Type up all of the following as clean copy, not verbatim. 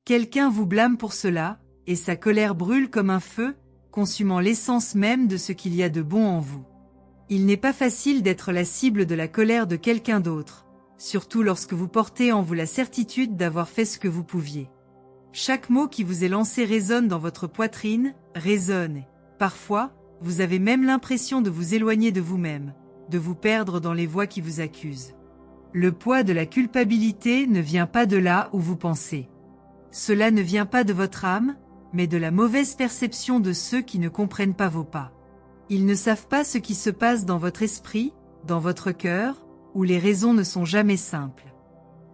Quelqu'un vous blâme pour cela, et sa colère brûle comme un feu, consumant l'essence même de ce qu'il y a de bon en vous. Il n'est pas facile d'être la cible de la colère de quelqu'un d'autre, surtout lorsque vous portez en vous la certitude d'avoir fait ce que vous pouviez. Chaque mot qui vous est lancé résonne dans votre poitrine, résonne. Parfois, vous avez même l'impression de vous éloigner de vous-même, de vous perdre dans les voix qui vous accusent. Le poids de la culpabilité ne vient pas de là où vous pensez. Cela ne vient pas de votre âme, mais de la mauvaise perception de ceux qui ne comprennent pas vos pas. Ils ne savent pas ce qui se passe dans votre esprit, dans votre cœur, où les raisons ne sont jamais simples.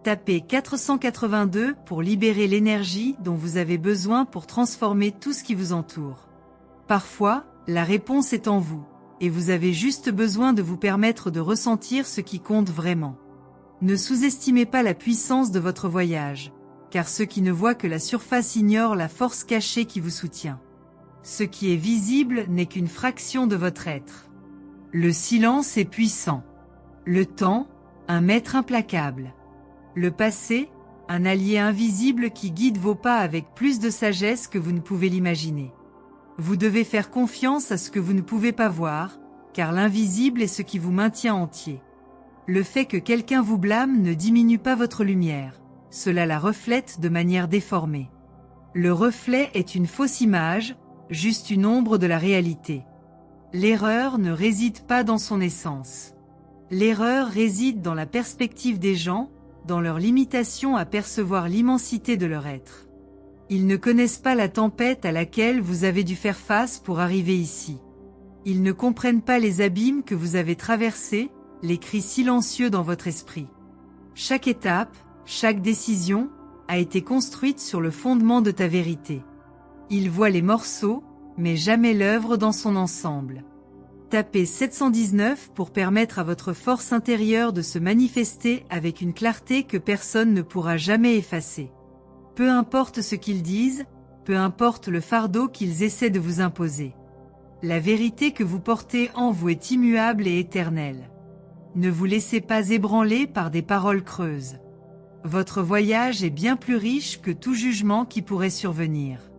Tapez 482 pour libérer l'énergie dont vous avez besoin pour transformer tout ce qui vous entoure. Parfois, la réponse est en vous, et vous avez juste besoin de vous permettre de ressentir ce qui compte vraiment. Ne sous-estimez pas la puissance de votre voyage, car ceux qui ne voient que la surface ignorent la force cachée qui vous soutient. Ce qui est visible n'est qu'une fraction de votre être. Le silence est puissant. Le temps, un maître implacable. Le passé, un allié invisible qui guide vos pas avec plus de sagesse que vous ne pouvez l'imaginer. Vous devez faire confiance à ce que vous ne pouvez pas voir, car l'invisible est ce qui vous maintient entier. Le fait que quelqu'un vous blâme ne diminue pas votre lumière, cela la reflète de manière déformée. Le reflet est une fausse image, juste une ombre de la réalité. L'erreur ne réside pas dans son essence. L'erreur réside dans la perspective des gens, dans leur limitation à percevoir l'immensité de leur être. Ils ne connaissent pas la tempête à laquelle vous avez dû faire face pour arriver ici. Ils ne comprennent pas les abîmes que vous avez traversés, les cris silencieux dans votre esprit. Chaque étape, chaque décision, a été construite sur le fondement de ta vérité. Ils voient les morceaux, mais jamais l'œuvre dans son ensemble. Tapez 719 pour permettre à votre force intérieure de se manifester avec une clarté que personne ne pourra jamais effacer. Peu importe ce qu'ils disent, peu importe le fardeau qu'ils essaient de vous imposer. La vérité que vous portez en vous est immuable et éternelle. Ne vous laissez pas ébranler par des paroles creuses. Votre voyage est bien plus riche que tout jugement qui pourrait survenir.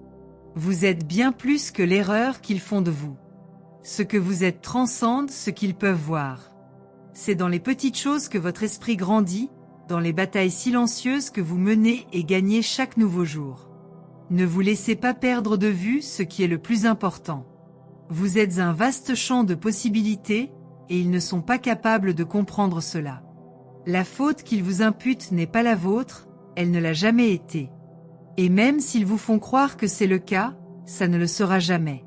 Vous êtes bien plus que l'erreur qu'ils font de vous. Ce que vous êtes transcende ce qu'ils peuvent voir. C'est dans les petites choses que votre esprit grandit, dans les batailles silencieuses que vous menez et gagnez chaque nouveau jour. Ne vous laissez pas perdre de vue ce qui est le plus important. Vous êtes un vaste champ de possibilités, et ils ne sont pas capables de comprendre cela. La faute qu'ils vous imputent n'est pas la vôtre, elle ne l'a jamais été. Et même s'ils vous font croire que c'est le cas, ça ne le sera jamais.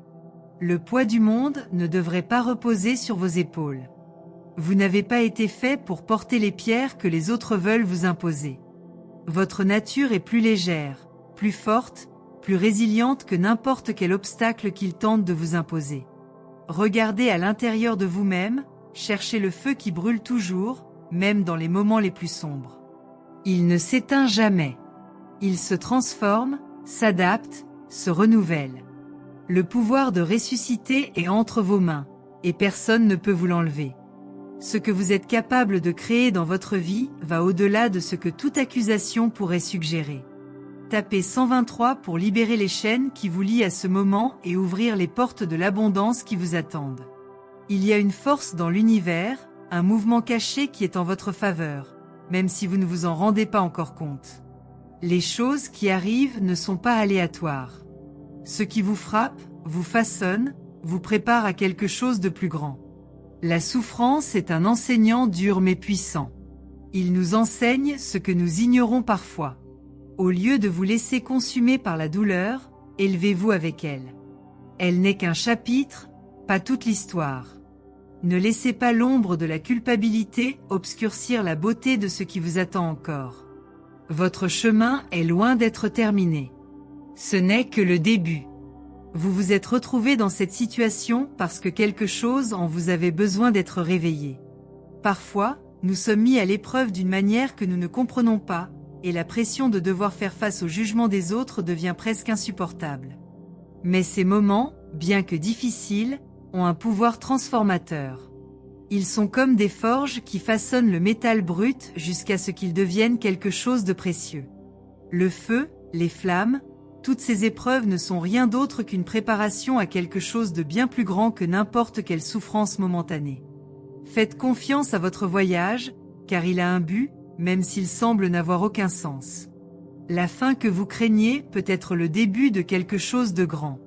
Le poids du monde ne devrait pas reposer sur vos épaules. Vous n'avez pas été fait pour porter les pierres que les autres veulent vous imposer. Votre nature est plus légère, plus forte, plus résiliente que n'importe quel obstacle qu'ils tentent de vous imposer. Regardez à l'intérieur de vous-même, cherchez le feu qui brûle toujours, même dans les moments les plus sombres. Il ne s'éteint jamais. Il se transforme, s'adapte, se renouvelle. Le pouvoir de ressusciter est entre vos mains, et personne ne peut vous l'enlever. Ce que vous êtes capable de créer dans votre vie va au-delà de ce que toute accusation pourrait suggérer. Tapez 123 pour libérer les chaînes qui vous lient à ce moment et ouvrir les portes de l'abondance qui vous attendent. Il y a une force dans l'univers, un mouvement caché qui est en votre faveur, même si vous ne vous en rendez pas encore compte. Les choses qui arrivent ne sont pas aléatoires. Ce qui vous frappe, vous façonne, vous prépare à quelque chose de plus grand. La souffrance est un enseignant dur mais puissant. Il nous enseigne ce que nous ignorons parfois. Au lieu de vous laisser consumer par la douleur, élevez-vous avec elle. Elle n'est qu'un chapitre, pas toute l'histoire. Ne laissez pas l'ombre de la culpabilité obscurcir la beauté de ce qui vous attend encore. Votre chemin est loin d'être terminé. Ce n'est que le début. Vous vous êtes retrouvé dans cette situation parce que quelque chose en vous avait besoin d'être réveillé. Parfois, nous sommes mis à l'épreuve d'une manière que nous ne comprenons pas, et la pression de devoir faire face au jugement des autres devient presque insupportable. Mais ces moments, bien que difficiles, ont un pouvoir transformateur. Ils sont comme des forges qui façonnent le métal brut jusqu'à ce qu'il devienne quelque chose de précieux. Le feu, les flammes, toutes ces épreuves ne sont rien d'autre qu'une préparation à quelque chose de bien plus grand que n'importe quelle souffrance momentanée. Faites confiance à votre voyage, car il a un but, même s'il semble n'avoir aucun sens. La fin que vous craignez peut être le début de quelque chose de grand.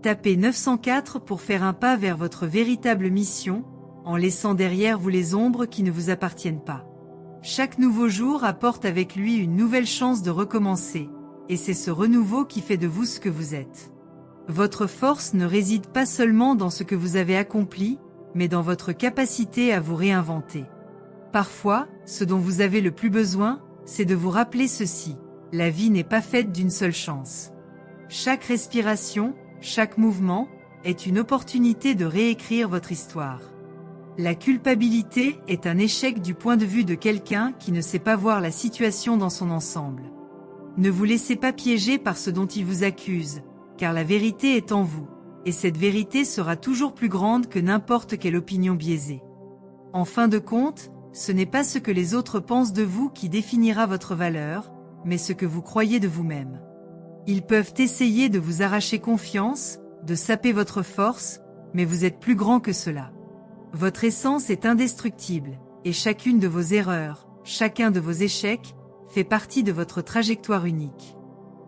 Tapez 904 pour faire un pas vers votre véritable mission, en laissant derrière vous les ombres qui ne vous appartiennent pas. Chaque nouveau jour apporte avec lui une nouvelle chance de recommencer, et c'est ce renouveau qui fait de vous ce que vous êtes. Votre force ne réside pas seulement dans ce que vous avez accompli, mais dans votre capacité à vous réinventer. Parfois, ce dont vous avez le plus besoin, c'est de vous rappeler ceci: la vie n'est pas faite d'une seule chance. Chaque respiration, chaque mouvement, est une opportunité de réécrire votre histoire. La culpabilité est un échec du point de vue de quelqu'un qui ne sait pas voir la situation dans son ensemble. Ne vous laissez pas piéger par ce dont il vous accuse, car la vérité est en vous, et cette vérité sera toujours plus grande que n'importe quelle opinion biaisée. En fin de compte, ce n'est pas ce que les autres pensent de vous qui définira votre valeur, mais ce que vous croyez de vous-même. Ils peuvent essayer de vous arracher confiance, de saper votre force, mais vous êtes plus grand que cela. Votre essence est indestructible, et chacune de vos erreurs, chacun de vos échecs, fait partie de votre trajectoire unique.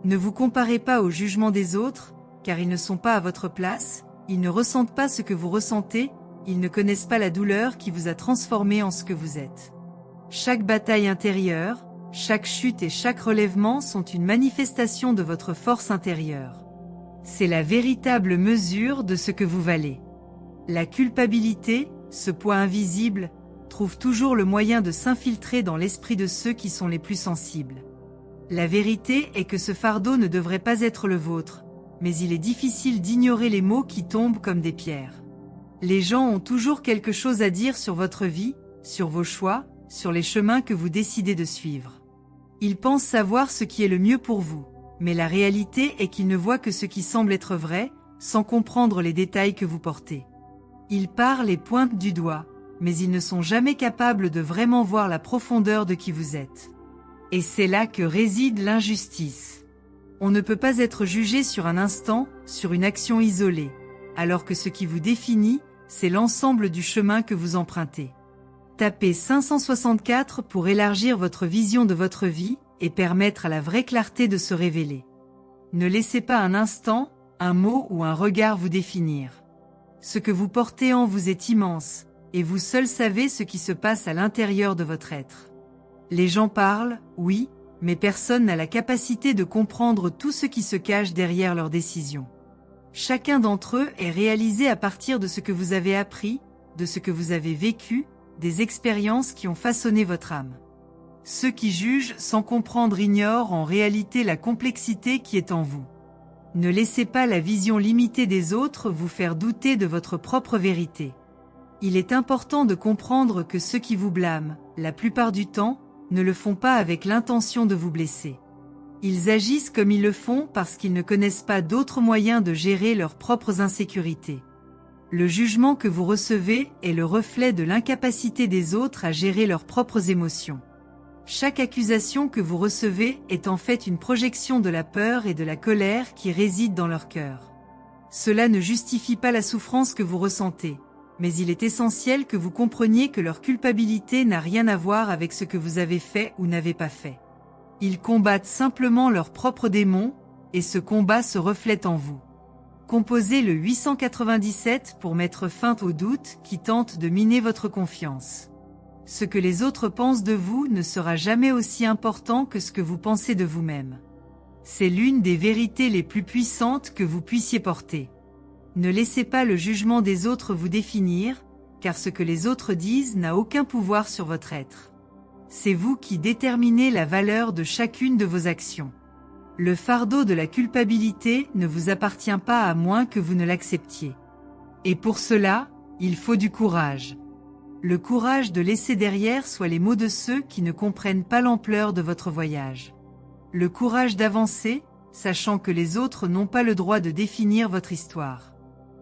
Ne vous comparez pas au jugement des autres, car ils ne sont pas à votre place, ils ne ressentent pas ce que vous ressentez, ils ne connaissent pas la douleur qui vous a transformé en ce que vous êtes. Chaque bataille intérieure, chaque chute et chaque relèvement sont une manifestation de votre force intérieure. C'est la véritable mesure de ce que vous valez. La culpabilité, ce poids invisible, trouve toujours le moyen de s'infiltrer dans l'esprit de ceux qui sont les plus sensibles. La vérité est que ce fardeau ne devrait pas être le vôtre, mais il est difficile d'ignorer les mots qui tombent comme des pierres. Les gens ont toujours quelque chose à dire sur votre vie, sur vos choix, sur les chemins que vous décidez de suivre. Ils pensent savoir ce qui est le mieux pour vous, mais la réalité est qu'ils ne voient que ce qui semble être vrai, sans comprendre les détails que vous portez. Ils parlent et pointent du doigt, mais ils ne sont jamais capables de vraiment voir la profondeur de qui vous êtes. Et c'est là que réside l'injustice. On ne peut pas être jugé sur un instant, sur une action isolée, alors que ce qui vous définit, c'est l'ensemble du chemin que vous empruntez. Tapez 564 pour élargir votre vision de votre vie et permettre à la vraie clarté de se révéler. Ne laissez pas un instant, un mot ou un regard vous définir. Ce que vous portez en vous est immense, et vous seul savez ce qui se passe à l'intérieur de votre être. Les gens parlent, oui, mais personne n'a la capacité de comprendre tout ce qui se cache derrière leurs décisions. Chacun d'entre eux est réalisé à partir de ce que vous avez appris, de ce que vous avez vécu, des expériences qui ont façonné votre âme. Ceux qui jugent sans comprendre ignorent en réalité la complexité qui est en vous. Ne laissez pas la vision limitée des autres vous faire douter de votre propre vérité. Il est important de comprendre que ceux qui vous blâment, la plupart du temps, ne le font pas avec l'intention de vous blesser. Ils agissent comme ils le font parce qu'ils ne connaissent pas d'autres moyens de gérer leurs propres insécurités. Le jugement que vous recevez est le reflet de l'incapacité des autres à gérer leurs propres émotions. Chaque accusation que vous recevez est en fait une projection de la peur et de la colère qui résident dans leur cœur. Cela ne justifie pas la souffrance que vous ressentez, mais il est essentiel que vous compreniez que leur culpabilité n'a rien à voir avec ce que vous avez fait ou n'avez pas fait. Ils combattent simplement leurs propres démons, et ce combat se reflète en vous. Composez le 897 pour mettre fin aux doutes qui tentent de miner votre confiance. Ce que les autres pensent de vous ne sera jamais aussi important que ce que vous pensez de vous-même. C'est l'une des vérités les plus puissantes que vous puissiez porter. Ne laissez pas le jugement des autres vous définir, car ce que les autres disent n'a aucun pouvoir sur votre être. C'est vous qui déterminez la valeur de chacune de vos actions. Le fardeau de la culpabilité ne vous appartient pas à moins que vous ne l'acceptiez. Et pour cela, il faut du courage. Le courage de laisser derrière soi les mots de ceux qui ne comprennent pas l'ampleur de votre voyage. Le courage d'avancer, sachant que les autres n'ont pas le droit de définir votre histoire.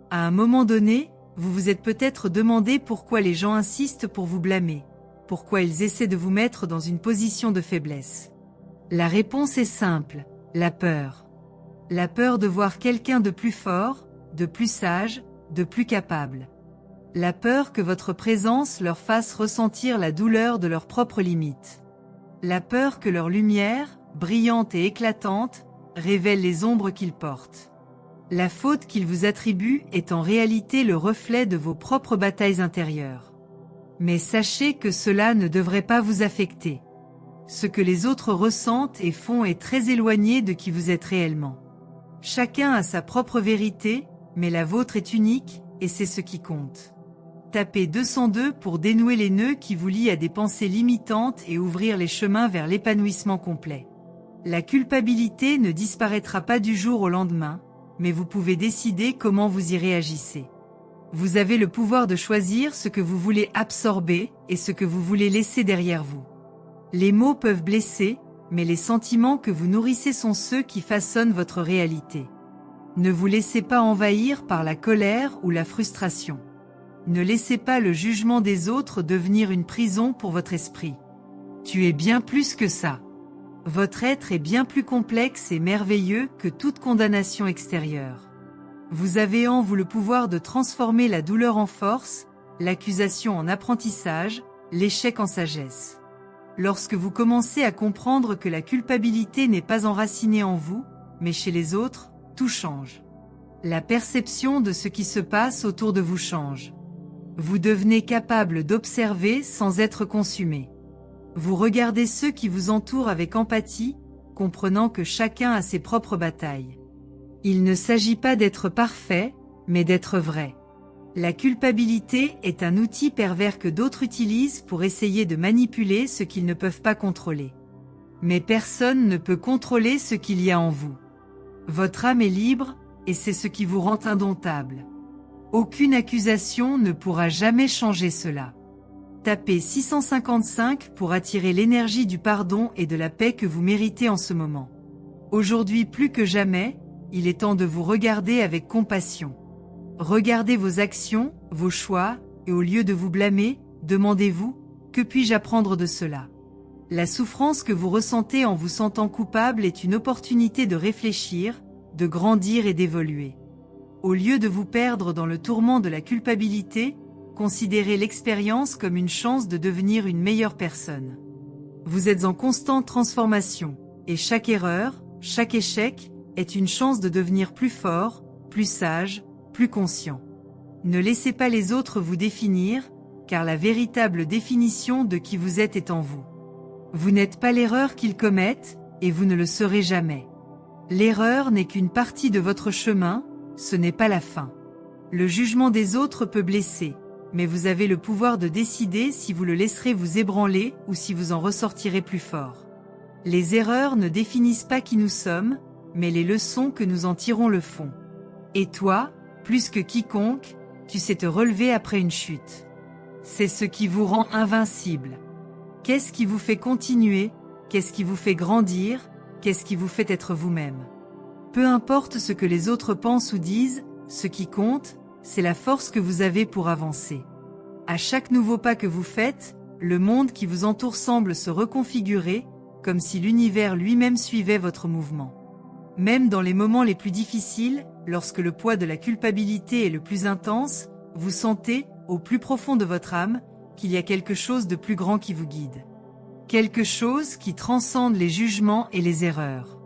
À un moment donné, vous vous êtes peut-être demandé pourquoi les gens insistent pour vous blâmer, pourquoi ils essaient de vous mettre dans une position de faiblesse. La réponse est simple, La peur. La peur de voir quelqu'un de plus fort, de plus sage, de plus capable. La peur que votre présence leur fasse ressentir la douleur de leurs propres limites. La peur que leur lumière, brillante et éclatante, révèle les ombres qu'ils portent. La faute qu'ils vous attribuent est en réalité le reflet de vos propres batailles intérieures. Mais sachez que cela ne devrait pas vous affecter. Ce que les autres ressentent et font est très éloigné de qui vous êtes réellement. Chacun a sa propre vérité, mais la vôtre est unique, et c'est ce qui compte. Tapez 202 pour dénouer les nœuds qui vous lient à des pensées limitantes et ouvrir les chemins vers l'épanouissement complet. La culpabilité ne disparaîtra pas du jour au lendemain, mais vous pouvez décider comment vous y réagissez. Vous avez le pouvoir de choisir ce que vous voulez absorber et ce que vous voulez laisser derrière vous. Les mots peuvent blesser, mais les sentiments que vous nourrissez sont ceux qui façonnent votre réalité. Ne vous laissez pas envahir par la colère ou la frustration. Ne laissez pas le jugement des autres devenir une prison pour votre esprit. Tu es bien plus que ça. Votre être est bien plus complexe et merveilleux que toute condamnation extérieure. Vous avez en vous le pouvoir de transformer la douleur en force, l'accusation en apprentissage, l'échec en sagesse. Lorsque vous commencez à comprendre que la culpabilité n'est pas enracinée en vous, mais chez les autres, tout change. La perception de ce qui se passe autour de vous change. Vous devenez capable d'observer sans être consumé. Vous regardez ceux qui vous entourent avec empathie, comprenant que chacun a ses propres batailles. Il ne s'agit pas d'être parfait, mais d'être vrai. La culpabilité est un outil pervers que d'autres utilisent pour essayer de manipuler ce qu'ils ne peuvent pas contrôler. Mais personne ne peut contrôler ce qu'il y a en vous. Votre âme est libre, et c'est ce qui vous rend indomptable. Aucune accusation ne pourra jamais changer cela. Tapez 655 pour attirer l'énergie du pardon et de la paix que vous méritez en ce moment. Aujourd'hui plus que jamais, il est temps de vous regarder avec compassion. Regardez vos actions, vos choix, et au lieu de vous blâmer, demandez-vous, que puis-je apprendre de cela? La souffrance que vous ressentez en vous sentant coupable est une opportunité de réfléchir, de grandir et d'évoluer. Au lieu de vous perdre dans le tourment de la culpabilité, considérez l'expérience comme une chance de devenir une meilleure personne. Vous êtes en constante transformation, et chaque erreur, chaque échec, est une chance de devenir plus fort, plus sage, plus conscient. Ne laissez pas les autres vous définir, car la véritable définition de qui vous êtes est en vous. Vous n'êtes pas l'erreur qu'ils commettent, et vous ne le serez jamais. L'erreur n'est qu'une partie de votre chemin, ce n'est pas la fin. Le jugement des autres peut blesser, mais vous avez le pouvoir de décider si vous le laisserez vous ébranler ou si vous en ressortirez plus fort. Les erreurs ne définissent pas qui nous sommes, mais les leçons que nous en tirons le font. Et toi, plus que quiconque, tu sais te relever après une chute. C'est ce qui vous rend invincible. Qu'est-ce qui vous fait continuer? Qu'est-ce qui vous fait grandir? Qu'est-ce qui vous fait être vous-même? Peu importe ce que les autres pensent ou disent, ce qui compte, c'est la force que vous avez pour avancer. À chaque nouveau pas que vous faites, le monde qui vous entoure semble se reconfigurer, comme si l'univers lui-même suivait votre mouvement. Même dans les moments les plus difficiles, lorsque le poids de la culpabilité est le plus intense, vous sentez, au plus profond de votre âme, qu'il y a quelque chose de plus grand qui vous guide. Quelque chose qui transcende les jugements et les erreurs.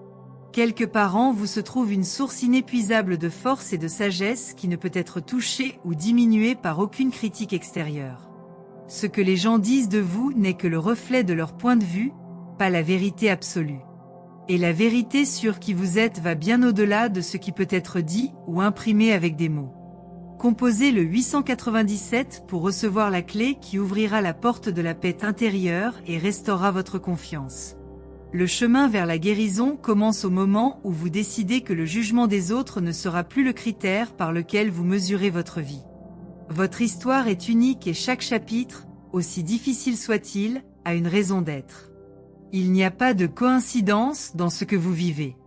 Quelque part en vous se trouve une source inépuisable de force et de sagesse qui ne peut être touchée ou diminuée par aucune critique extérieure. Ce que les gens disent de vous n'est que le reflet de leur point de vue, pas la vérité absolue. Et la vérité sur qui vous êtes va bien au-delà de ce qui peut être dit ou imprimé avec des mots. Composez le 897 pour recevoir la clé qui ouvrira la porte de la paix intérieure et restaurera votre confiance. Le chemin vers la guérison commence au moment où vous décidez que le jugement des autres ne sera plus le critère par lequel vous mesurez votre vie. Votre histoire est unique et chaque chapitre, aussi difficile soit-il, a une raison d'être. Il n'y a pas de coïncidence dans ce que vous vivez.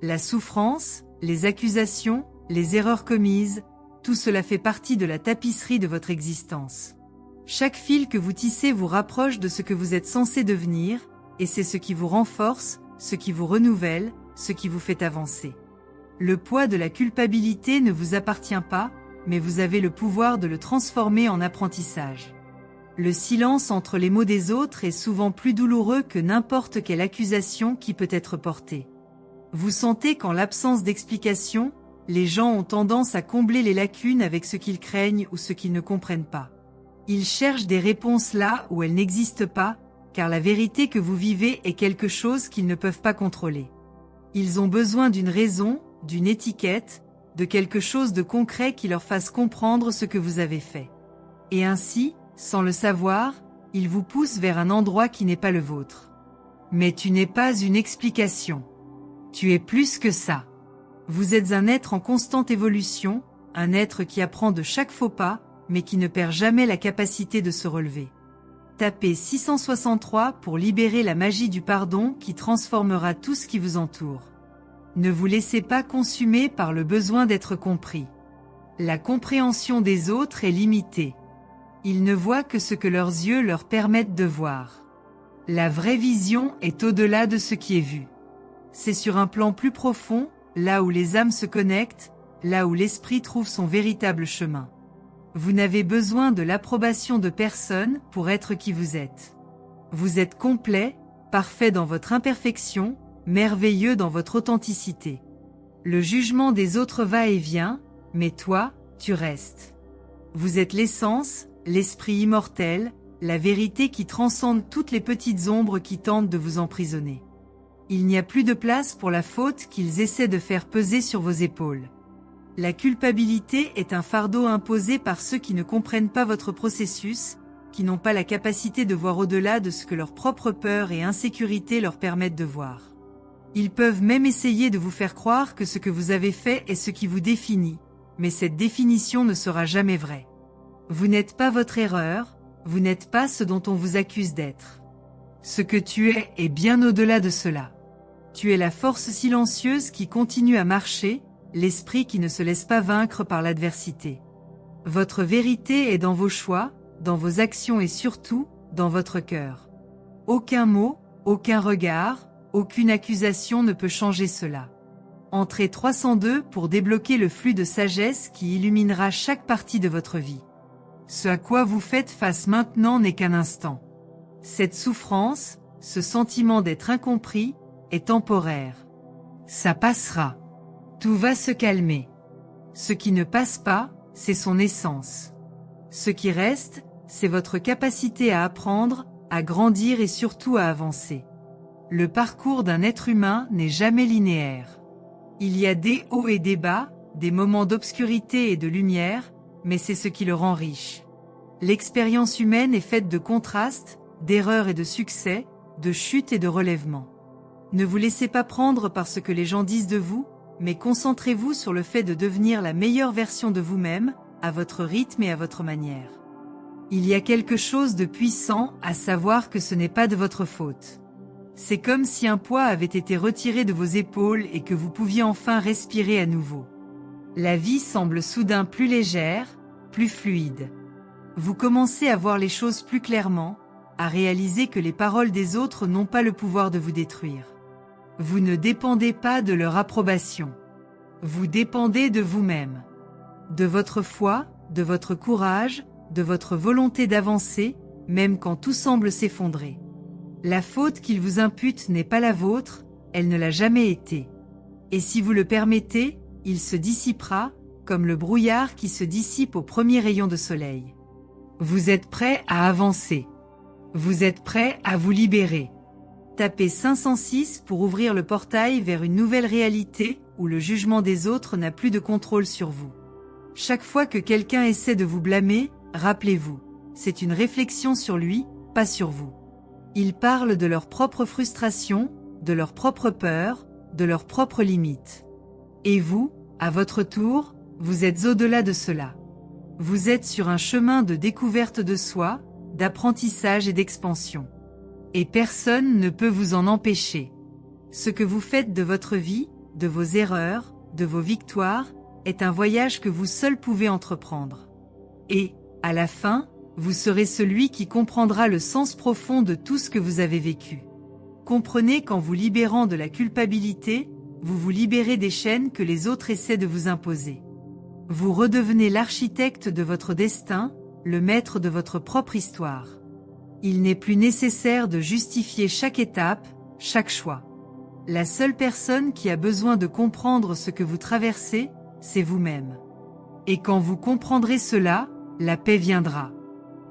La souffrance, les accusations, les erreurs commises, tout cela fait partie de la tapisserie de votre existence. Chaque fil que vous tissez vous rapproche de ce que vous êtes censé devenir, et c'est ce qui vous renforce, ce qui vous renouvelle, ce qui vous fait avancer. Le poids de la culpabilité ne vous appartient pas, mais vous avez le pouvoir de le transformer en apprentissage. Le silence entre les mots des autres est souvent plus douloureux que n'importe quelle accusation qui peut être portée. Vous sentez qu'en l'absence d'explication, les gens ont tendance à combler les lacunes avec ce qu'ils craignent ou ce qu'ils ne comprennent pas. Ils cherchent des réponses là où elles n'existent pas, car la vérité que vous vivez est quelque chose qu'ils ne peuvent pas contrôler. Ils ont besoin d'une raison, d'une étiquette, de quelque chose de concret qui leur fasse comprendre ce que vous avez fait. Et ainsi, sans le savoir, ils vous poussent vers un endroit qui n'est pas le vôtre. Mais tu n'es pas une explication. Tu es plus que ça. Vous êtes un être en constante évolution, un être qui apprend de chaque faux pas, mais qui ne perd jamais la capacité de se relever. Tapez 663 pour libérer la magie du pardon qui transformera tout ce qui vous entoure. Ne vous laissez pas consumer par le besoin d'être compris. La compréhension des autres est limitée. Ils ne voient que ce que leurs yeux leur permettent de voir. La vraie vision est au-delà de ce qui est vu. C'est sur un plan plus profond, là où les âmes se connectent, là où l'esprit trouve son véritable chemin. Vous n'avez besoin de l'approbation de personne pour être qui vous êtes. Vous êtes complet, parfait dans votre imperfection, merveilleux dans votre authenticité. Le jugement des autres va et vient, mais toi, tu restes. Vous êtes l'essence, l'esprit immortel, la vérité qui transcende toutes les petites ombres qui tentent de vous emprisonner. Il n'y a plus de place pour la faute qu'ils essaient de faire peser sur vos épaules. La culpabilité est un fardeau imposé par ceux qui ne comprennent pas votre processus, qui n'ont pas la capacité de voir au-delà de ce que leur propre peur et insécurité leur permettent de voir. Ils peuvent même essayer de vous faire croire que ce que vous avez fait est ce qui vous définit, mais cette définition ne sera jamais vraie. Vous n'êtes pas votre erreur, vous n'êtes pas ce dont on vous accuse d'être. Ce que tu es est bien au-delà de cela. Tu es la force silencieuse qui continue à marcher, l'esprit qui ne se laisse pas vaincre par l'adversité. Votre vérité est dans vos choix, dans vos actions et surtout, dans votre cœur. Aucun mot, aucun regard, aucune accusation ne peut changer cela. Entrez 302 pour débloquer le flux de sagesse qui illuminera chaque partie de votre vie. Ce à quoi vous faites face maintenant n'est qu'un instant. Cette souffrance, ce sentiment d'être incompris, est temporaire. Ça passera. Tout va se calmer. Ce qui ne passe pas, c'est son essence. Ce qui reste, c'est votre capacité à apprendre, à grandir et surtout à avancer. Le parcours d'un être humain n'est jamais linéaire. Il y a des hauts et des bas, des moments d'obscurité et de lumière, mais c'est ce qui le rend riche. L'expérience humaine est faite de contrastes, d'erreurs et de succès, de chutes et de relèvements. Ne vous laissez pas prendre par ce que les gens disent de vous, mais concentrez-vous sur le fait de devenir la meilleure version de vous-même, à votre rythme et à votre manière. Il y a quelque chose de puissant à savoir que ce n'est pas de votre faute. C'est comme si un poids avait été retiré de vos épaules et que vous pouviez enfin respirer à nouveau. La vie semble soudain plus légère, plus fluide. Vous commencez à voir les choses plus clairement, à réaliser que les paroles des autres n'ont pas le pouvoir de vous détruire. Vous ne dépendez pas de leur approbation. Vous dépendez de vous-même. De votre foi, de votre courage, de votre volonté d'avancer, même quand tout semble s'effondrer. La faute qu'ils vous imputent n'est pas la vôtre, elle ne l'a jamais été. Et si vous le permettez, il se dissipera, comme le brouillard qui se dissipe au premier rayon de soleil. Vous êtes prêt à avancer. Vous êtes prêt à vous libérer. Tapez 506 pour ouvrir le portail vers une nouvelle réalité où le jugement des autres n'a plus de contrôle sur vous. Chaque fois que quelqu'un essaie de vous blâmer, rappelez-vous, c'est une réflexion sur lui, pas sur vous. Ils parlent de leur propre frustration, de leur propre peur, de leurs propres limites. Et vous, à votre tour, vous êtes au-delà de cela. Vous êtes sur un chemin de découverte de soi, d'apprentissage et d'expansion. Et personne ne peut vous en empêcher. Ce que vous faites de votre vie, de vos erreurs, de vos victoires, est un voyage que vous seul pouvez entreprendre. Et, à la fin, vous serez celui qui comprendra le sens profond de tout ce que vous avez vécu. Comprenez qu'en vous libérant de la culpabilité, vous vous libérez des chaînes que les autres essaient de vous imposer. Vous redevenez l'architecte de votre destin, le maître de votre propre histoire. Il n'est plus nécessaire de justifier chaque étape, chaque choix. La seule personne qui a besoin de comprendre ce que vous traversez, c'est vous-même. Et quand vous comprendrez cela, la paix viendra.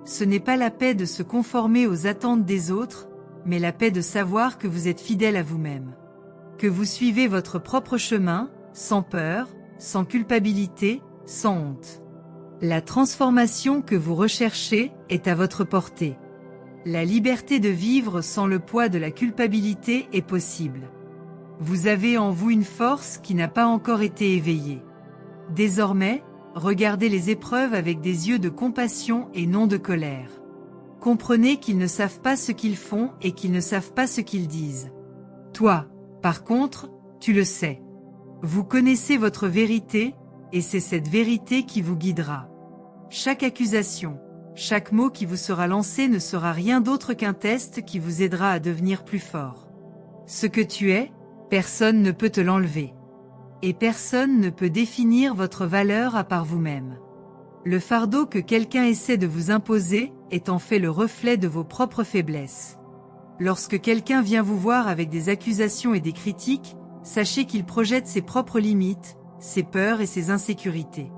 Ce n'est pas la paix de se conformer aux attentes des autres, mais la paix de savoir que vous êtes fidèle à vous-même. Que vous suivez votre propre chemin, sans peur, sans culpabilité, sans honte. La transformation que vous recherchez est à votre portée. La liberté de vivre sans le poids de la culpabilité est possible. Vous avez en vous une force qui n'a pas encore été éveillée. Désormais, regardez les épreuves avec des yeux de compassion et non de colère. Comprenez qu'ils ne savent pas ce qu'ils font et qu'ils ne savent pas ce qu'ils disent. Toi, par contre, tu le sais. Vous connaissez votre vérité, et c'est cette vérité qui vous guidera. Chaque accusation, chaque mot qui vous sera lancé ne sera rien d'autre qu'un test qui vous aidera à devenir plus fort. Ce que tu es, personne ne peut te l'enlever. Et personne ne peut définir votre valeur à part vous-même. Le fardeau que quelqu'un essaie de vous imposer est en fait le reflet de vos propres faiblesses. Lorsque quelqu'un vient vous voir avec des accusations et des critiques, sachez qu'il projette ses propres limites, ses peurs et ses insécurités.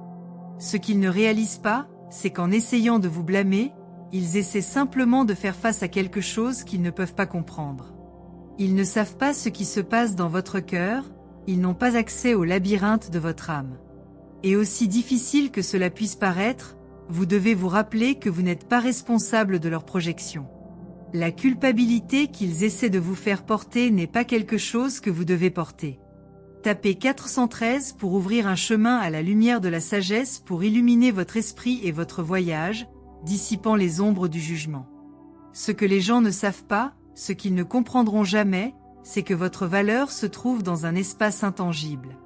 Ce qu'ils ne réalisent pas, c'est qu'en essayant de vous blâmer, ils essaient simplement de faire face à quelque chose qu'ils ne peuvent pas comprendre. Ils ne savent pas ce qui se passe dans votre cœur, ils n'ont pas accès au labyrinthe de votre âme. Et aussi difficile que cela puisse paraître, vous devez vous rappeler que vous n'êtes pas responsable de leurs projections. La culpabilité qu'ils essaient de vous faire porter n'est pas quelque chose que vous devez porter. Tapez 413 pour ouvrir un chemin à la lumière de la sagesse pour illuminer votre esprit et votre voyage, dissipant les ombres du jugement. Ce que les gens ne savent pas, ce qu'ils ne comprendront jamais, c'est que votre valeur se trouve dans un espace intangible.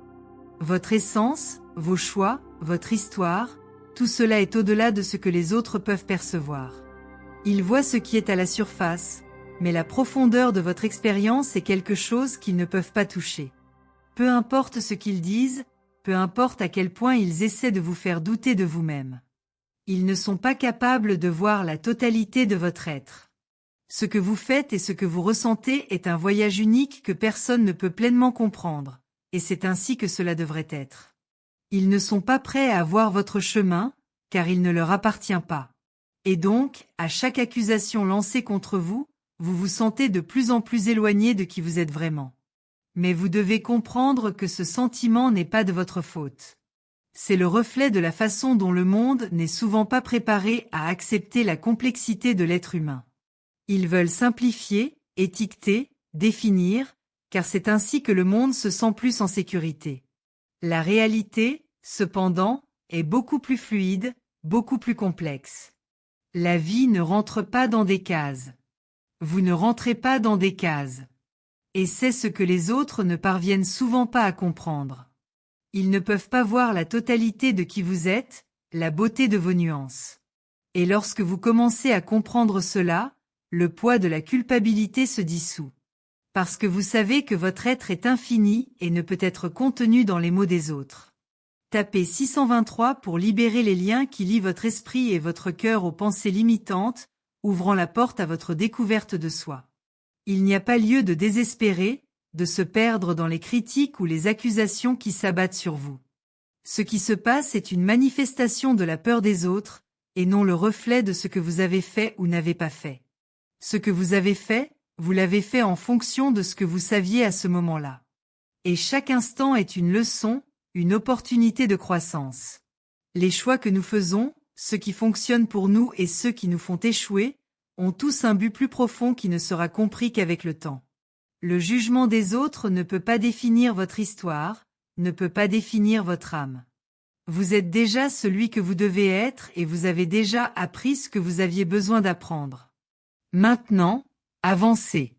Votre essence, vos choix, votre histoire, tout cela est au-delà de ce que les autres peuvent percevoir. Ils voient ce qui est à la surface, mais la profondeur de votre expérience est quelque chose qu'ils ne peuvent pas toucher. Peu importe ce qu'ils disent, peu importe à quel point ils essaient de vous faire douter de vous-même. Ils ne sont pas capables de voir la totalité de votre être. Ce que vous faites et ce que vous ressentez est un voyage unique que personne ne peut pleinement comprendre, et c'est ainsi que cela devrait être. Ils ne sont pas prêts à voir votre chemin, car il ne leur appartient pas. Et donc, à chaque accusation lancée contre vous, vous vous sentez de plus en plus éloigné de qui vous êtes vraiment. Mais vous devez comprendre que ce sentiment n'est pas de votre faute. C'est le reflet de la façon dont le monde n'est souvent pas préparé à accepter la complexité de l'être humain. Ils veulent simplifier, étiqueter, définir, car c'est ainsi que le monde se sent plus en sécurité. La réalité, cependant, est beaucoup plus fluide, beaucoup plus complexe. La vie ne rentre pas dans des cases. Vous ne rentrez pas dans des cases. Et c'est ce que les autres ne parviennent souvent pas à comprendre. Ils ne peuvent pas voir la totalité de qui vous êtes, la beauté de vos nuances. Et lorsque vous commencez à comprendre cela, le poids de la culpabilité se dissout. Parce que vous savez que votre être est infini et ne peut être contenu dans les mots des autres. Tapez 623 pour libérer les liens qui lient votre esprit et votre cœur aux pensées limitantes, ouvrant la porte à votre découverte de soi. Il n'y a pas lieu de désespérer, de se perdre dans les critiques ou les accusations qui s'abattent sur vous. Ce qui se passe est une manifestation de la peur des autres, et non le reflet de ce que vous avez fait ou n'avez pas fait. Ce que vous avez fait, vous l'avez fait en fonction de ce que vous saviez à ce moment-là. Et chaque instant est une leçon, une opportunité de croissance. Les choix que nous faisons, ceux qui fonctionnent pour nous et ceux qui nous font échouer, ont tous un but plus profond qui ne sera compris qu'avec le temps. Le jugement des autres ne peut pas définir votre histoire, ne peut pas définir votre âme. Vous êtes déjà celui que vous devez être et vous avez déjà appris ce que vous aviez besoin d'apprendre. Maintenant, avancez.